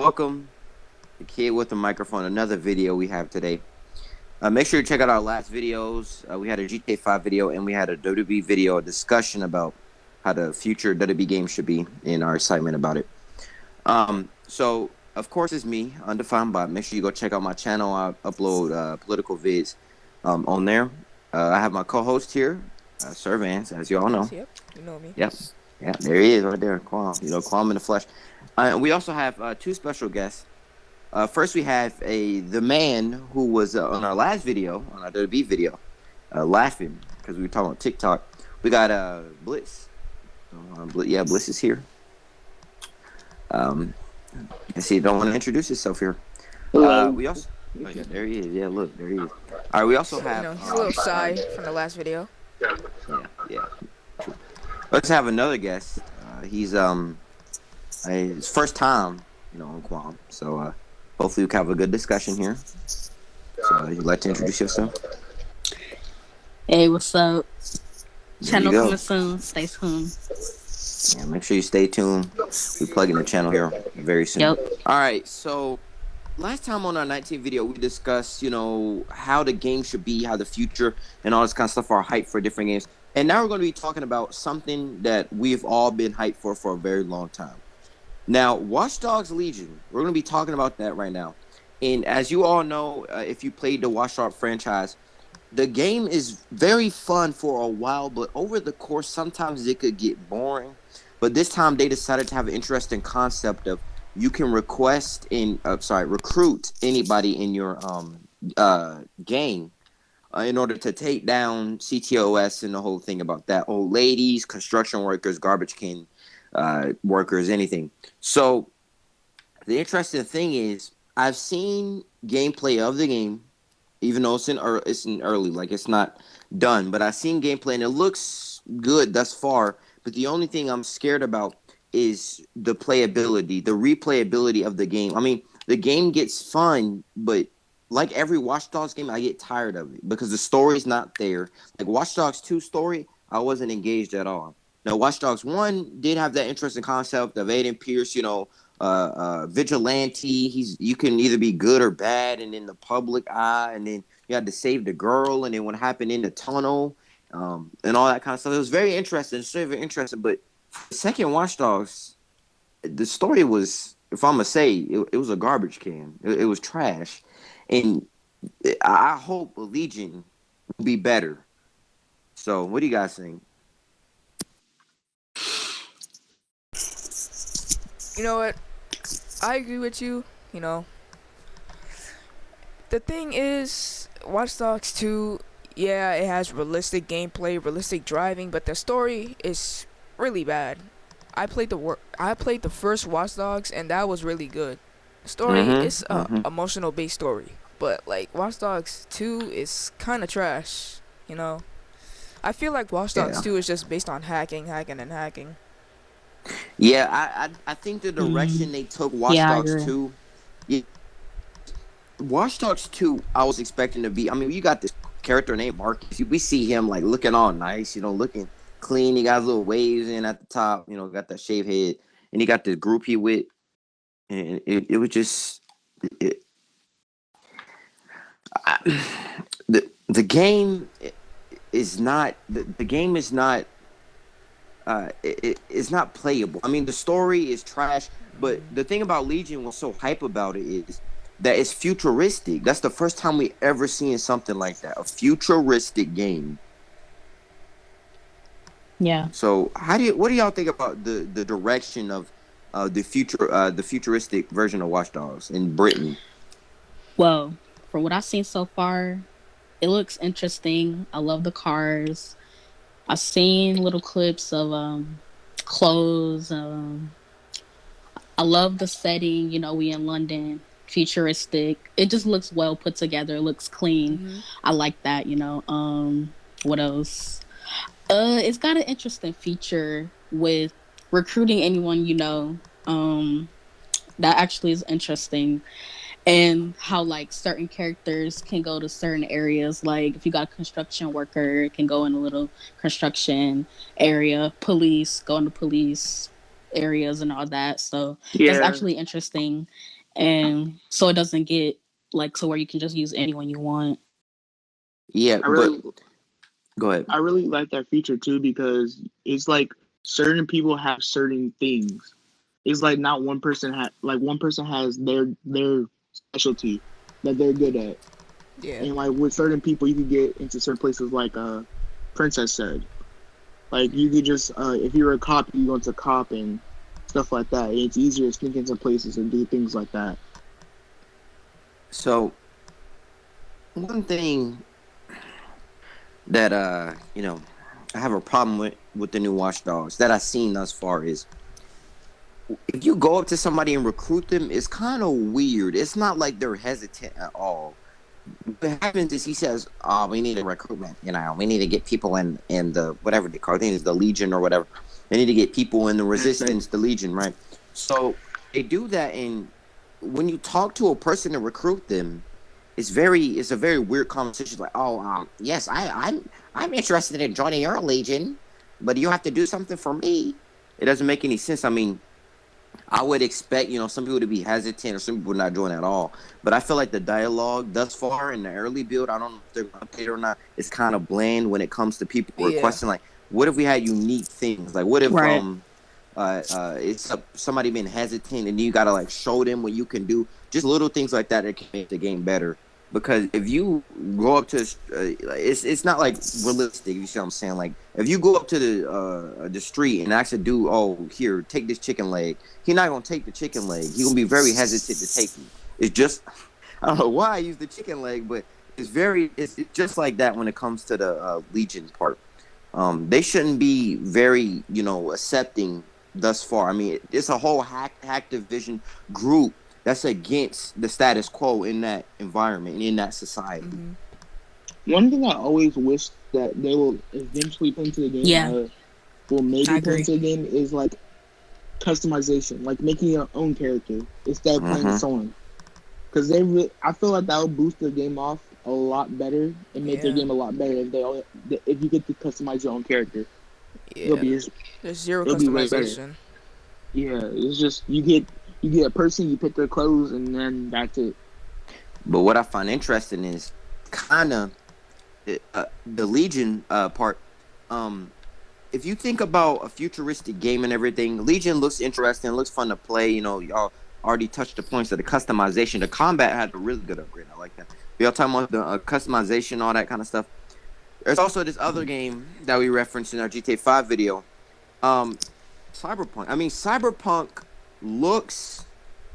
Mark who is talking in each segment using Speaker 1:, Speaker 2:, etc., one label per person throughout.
Speaker 1: welcome the kid with the microphone. Another video we have today. Make sure you check out our last videos. We had a GTA 5 video and we had a WWE video, a discussion about how the future WWE game should be and our excitement about it. So, of course, it's me, Undefined Bot. Make sure you go check out my channel. I upload political vids on there. I have my co-host here, Sir Vance, as you all know.
Speaker 2: Yep, you know me.
Speaker 1: Yep. Yeah, there he is right there, KWAM. KWAM in the flesh. We also have two special guests. First, we have the man who was on our last video, on our WWE video, laughing because we were talking about TikTok. We got Blitz. Blitz is here. I see you don't want to introduce yourself here. We also, there he is. Yeah, look, there he is. All right, we also have.
Speaker 2: He's a little shy from the last video.
Speaker 1: Yeah. Let's have another guest. He's his first time, on KWAM. So hopefully we can have a good discussion here. So you'd like to introduce yourself?
Speaker 3: Hey, what's up?
Speaker 1: There
Speaker 3: Channel
Speaker 1: you go.
Speaker 3: coming soon. Stay tuned.
Speaker 1: Yeah, make sure you stay tuned. We plug in the channel here very soon.
Speaker 3: Yep.
Speaker 1: All right, so last time on our 19th video, we discussed, how the game should be, how the future and all this kind of stuff are hyped for different games. And now we're going to be talking about something that we've all been hyped for a very long time. Now, Watch Dogs Legion, we're going to be talking about that right now. And as you all know, if you played the Watch Dogs franchise, the game is very fun for a while, but over the course, sometimes it could get boring. But this time they decided to have an interesting concept of you can recruit anybody in your gang in order to take down CTOS and the whole thing about that. Old ladies, construction workers, garbage can workers, anything. So the interesting thing is I've seen gameplay of the game, even though it's in early, like it's not done, but I've seen gameplay and it looks good thus far. But the only thing I'm scared about is the playability, the replayability of the game. I mean, the game gets fun, but like every Watch Dogs game, I get tired of it because the story's not there. Like Watch Dogs 2 story, I wasn't engaged at all. Now, Watch Dogs 1 did have that interesting concept of Aiden Pierce, vigilante. You can either be good or bad, and in the public eye, and then you had to save the girl, and then what happened in the tunnel, and all that kind of stuff. It was very interesting. It's very interesting, but the second Watch Dogs, the story was, if I'm gonna say, it was a garbage can. It was trash. And I hope Legion will be better. So, what do you guys think?
Speaker 2: You know what? I agree with you. The thing is, Watch Dogs 2, yeah, it has realistic gameplay, realistic driving, but the story is really bad. I played the first Watch Dogs, and that was really good. The story is emotional based story, but like Watch Dogs 2 is kind of trash. I feel like Watch Dogs 2 is just based on hacking.
Speaker 1: Yeah, I think the direction they took Watch Dogs 2. Yeah, Watch Dogs 2, I was expecting to be. I mean, you got this character named Marcus. We see him like looking all nice, looking clean. He got his little waves in at the top. Got that shaved head, and he got this group he with. And it was just the game is not the game is not it's not playable. I mean, the story is trash, but the thing about Legion was so hype about it is that it's futuristic. That's the first time we ever seen something like that, a futuristic game.
Speaker 3: Yeah.
Speaker 1: So what do y'all think about the direction of the futuristic version of Watch Dogs in Britain?
Speaker 3: Well, from what I've seen so far, it looks interesting. I love the cars. I've seen little clips of clothes. I love the setting. We in London, futuristic. It just looks well put together. It looks clean. I like that. What else? It's got an interesting feature with recruiting anyone that actually is interesting, and how like certain characters can go to certain areas. Like if you got a construction worker, it can go in a little construction area. Police go into police areas and all that. So it's actually interesting. and so it doesn't get like to where you can just use anyone you want.
Speaker 1: Yeah, but go ahead.
Speaker 4: I really like that feature too because it's like certain people have certain things. It's like not one person one person has their specialty that they're good at.
Speaker 2: Yeah.
Speaker 4: And like with certain people, you can get into certain places like Princess said. Like you could just if you're a cop, you go into cop and stuff like that. And it's easier to sneak into places and do things like that.
Speaker 1: So one thing that I have a problem with the new Watch Dogs that I've seen thus far is if you go up to somebody and recruit them, it's kind of weird. It's not like they're hesitant at all. What happens is he says, "Oh, we need a recruitment. We need to get people in the whatever they call it. I think it's the Legion or whatever. They need to get people in the Resistance, the Legion, right?" So they do that, and when you talk to a person to recruit them, it's a very weird conversation. Like, "Oh, yes, I'm interested in joining your Legion, but you have to do something for me." It doesn't make any sense. I mean, I would expect, some people to be hesitant or some people not join at all. But I feel like the dialogue thus far in the early build, I don't know if they're going to update or not, it's kind of bland when it comes to people requesting, like, what if we had unique things? Like, what if it's somebody being hesitant and you got to, like, show them what you can do? Just little things like that can make the game better. Because if you go up to, it's not like realistic. You see what I'm saying? Like if you go up to the street and ask a dude, "Oh, here, take this chicken leg," he's not gonna take the chicken leg. He's gonna be very hesitant to take it. It's just, I don't know why I use the chicken leg, but it's just like that when it comes to the Legion part. They shouldn't be very accepting thus far. I mean, it's a whole Hacktivision group that's against the status quo in that environment, in that society.
Speaker 4: Mm-hmm. One thing I always wish that they will eventually put into the game, will maybe put into the game, is like customization, like making your own character instead of playing someone. Because I feel like that will boost the game off a lot better and make the game a lot better if you get to customize your own character.
Speaker 2: Yeah, there's zero customization.
Speaker 4: Yeah, it's just you get a person, you pick their clothes, and then that's it.
Speaker 1: But what I find interesting is kind of the Legion part. If you think about a futuristic game and everything, Legion looks interesting, looks fun to play. Y'all already touched the points of the customization. The combat had a really good upgrade. I like that. Y'all talking about the customization, all that kind of stuff. There's also this other game that we referenced in our GTA 5 video, Cyberpunk. I mean, Cyberpunk looks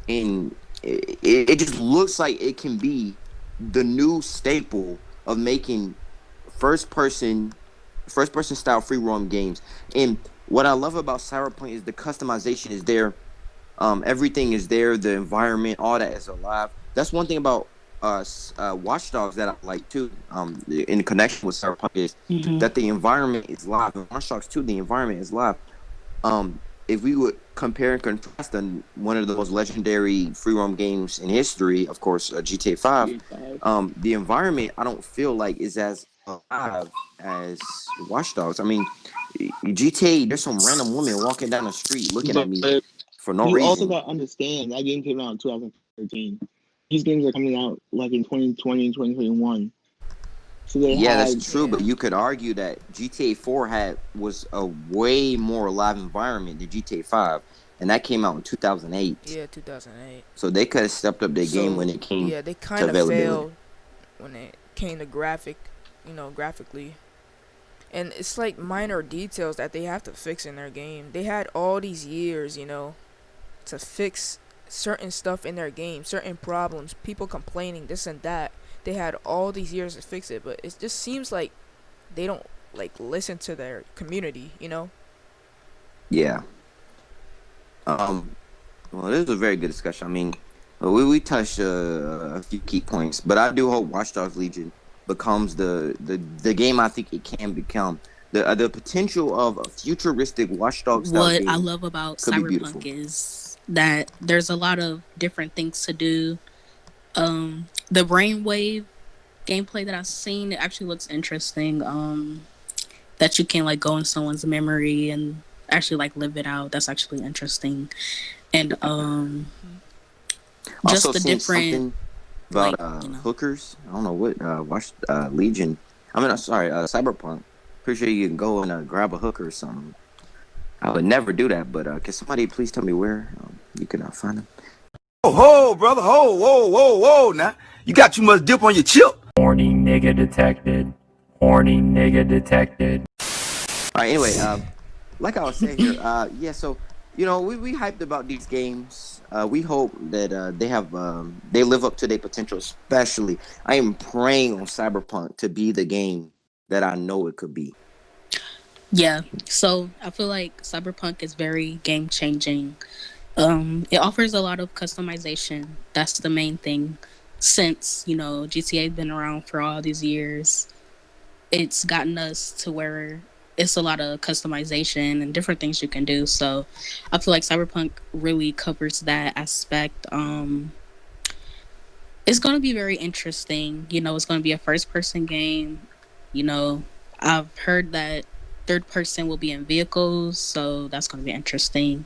Speaker 1: it just looks like it can be the new staple of making first person style free roam games. And what I love about Cyberpunk is the customization is there. Everything is there, the environment, all that is alive. That's one thing about Watch Dogs that I like too, in connection with Cyberpunk is that the environment is live. In Watch Dogs 2, the environment is live. If we would compare and contrast on one of the most legendary free roam games in history, of course, GTA 5, the environment I don't feel like is as alive as Watch Dogs. I mean, GTA, there's some random woman walking down the street looking at me for no reason.
Speaker 4: You also got to understand that game came out in 2013. These games are coming out like in 2020 and 2021. So
Speaker 1: that's true, but you could argue that GTA 4 was a way more alive environment than GTA 5, and that came out in 2008.
Speaker 2: Yeah, 2008.
Speaker 1: So they could have stepped up their game when it came.
Speaker 2: Yeah, they kind of failed when it came to graphically, and it's like minor details that they have to fix in their game. They had all these years, to fix certain stuff in their game, certain problems, people complaining, this and that. They had all these years to fix it, but it just seems like they don't listen to their community,
Speaker 1: Yeah. Well, this was a very good discussion. I mean, we touched a few key points, but I do hope Watch Dogs Legion becomes the game I think it can become. The potential of a futuristic Watch Dogs style game.
Speaker 3: What I love about Cyberpunk is that there's a lot of different things to do. The brainwave gameplay that I've seen, it actually looks interesting. That you can go in someone's memory and actually live it out. That's actually interesting. And
Speaker 1: Also
Speaker 3: Just the
Speaker 1: seen
Speaker 3: different,
Speaker 1: something about
Speaker 3: like, you know.
Speaker 1: hookers. I don't know what watch Legion. I mean, sorry, Cyberpunk. Pretty sure you can go and grab a hooker or something. I would never do that, but can somebody please tell me where you can find them?
Speaker 5: Oh, ho, brother, ho, whoa, whoa, whoa, now. You got too much dip on your chip.
Speaker 6: Horny nigga detected. Horny nigga detected.
Speaker 1: All right, anyway, like I was saying here, yeah, so, you know, we hyped about these games. We hope that they live up to their potential, especially. I am praying on Cyberpunk to be the game that I know it could be.
Speaker 3: Yeah, so I feel like Cyberpunk is very game changing. It offers a lot of customization. That's the main thing. Since, you know, GTA been around for all these years, it's gotten us to where it's a lot of customization and different things you can do. So I feel like Cyberpunk really covers that aspect. It's going to be very interesting. You know, it's going to be a first person game. You know, I've heard that third person will be in vehicles, so that's going to be interesting.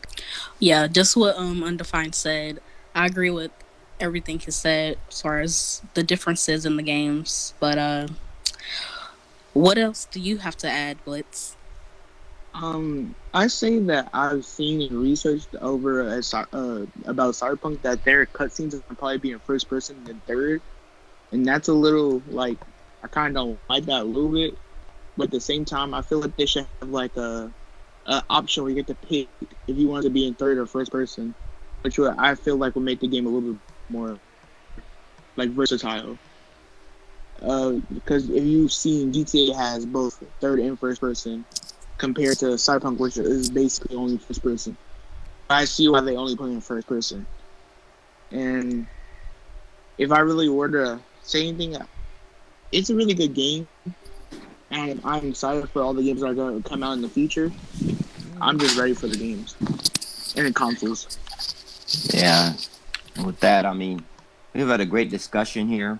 Speaker 3: Yeah, just what Undefined said. I agree with everything he said as far as the differences in the games. But what else do you have to add, Blitz?
Speaker 4: I say that I've seen and researched over about Cyberpunk that their cutscenes will probably be in first person and third, and that's a little like I kind of don't like that a little bit. But at the same time, I feel like they should have like a option where you get to pick if you want to be in third or first person, which I feel like will make the game a little bit more like versatile. Because if you've seen, GTA has both third and first person, compared to Cyberpunk, which is basically only first person. I see why they only play in first person. And if I really were to say anything, it's a really good game. And I'm excited for all the games that are going to come out in the future. I'm just ready for the games and the consoles.
Speaker 1: Yeah. With that, I mean, we've had a great discussion here.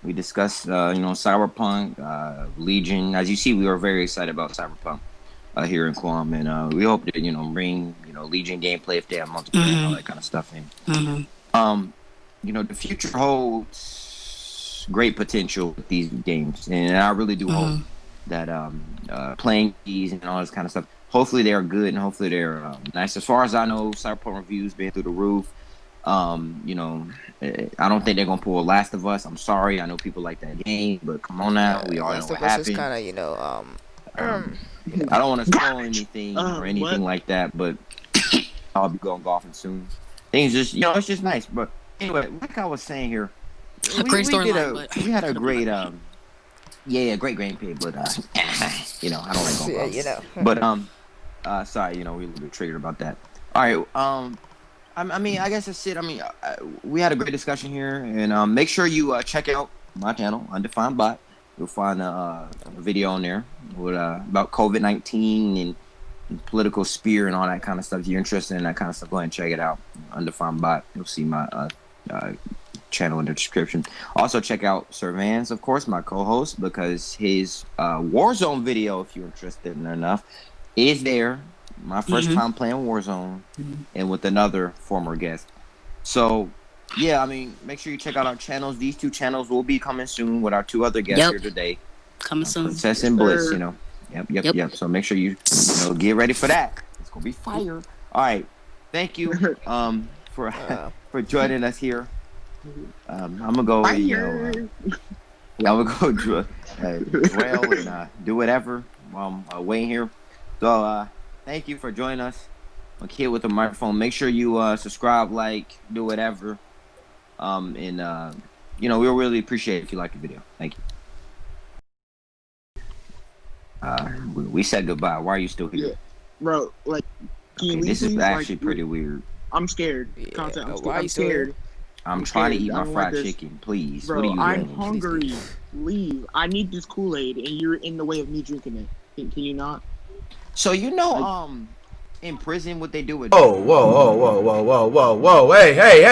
Speaker 1: We discussed, Cyberpunk, Legion. As you see, we are very excited about Cyberpunk here in KWAM, and we hope to, bring, Legion gameplay if they have multiplayer and all that kind of stuff in. The future holds great potential with these games, and I really do hope that playing these and all this kind of stuff, hopefully they are good and hopefully they're nice. As far as I know, Cyberpunk reviews been through the roof. I don't think they're gonna pull Last of Us. I'm sorry, I know people like that game, but come on now, we all know what happened.
Speaker 2: Kind of,
Speaker 1: I don't want to spoil anything or anything like that, but I'll be going golfing soon. Things just, it's just nice. But anyway, like I was saying here, we had a great, great gameplay, but I don't like going golf. But sorry, we're a little bit triggered about that. All right, I mean, I guess that's it. I mean, we had a great discussion here, and make sure you check out my channel, Undefined Bot. You'll find a video on there with about COVID-19 and political sphere and all that kind of stuff. If you're interested in that kind of stuff, go ahead and check it out. Undefined Bot. You'll see my channel in the description. Also, check out Sir Vance, of course, my co-host, because his Warzone video, if you're interested in enough, is there. My first time playing Warzone, and with another former guest. So, yeah, I mean, make sure you check out our channels. These two channels will be coming soon with our two other guests here today.
Speaker 3: Coming soon.
Speaker 1: Princess and Bliss, Yep. So make sure you get ready for that. It's gonna be fire. All right, thank you for joining us here. I'm gonna go. I'm gonna go drill and do whatever while I'm waiting here. So. Thank you for joining us on Kid with a Microphone. Make sure you subscribe, like, do whatever. We'll really appreciate it if you like the video. Thank you. We said goodbye. Why are you still here?
Speaker 4: Yeah. Bro, like,
Speaker 1: this is actually pretty weird.
Speaker 4: I'm scared. I'm scared.
Speaker 1: I'm trying to eat my fried chicken. Please.
Speaker 4: Bro,
Speaker 1: what are you
Speaker 4: I'm
Speaker 1: doing?
Speaker 4: hungry. Leave. I need this Kool-Aid, and you're in the way of me drinking it. Can you not?
Speaker 1: So in prison what they do with
Speaker 5: Whoa, hey,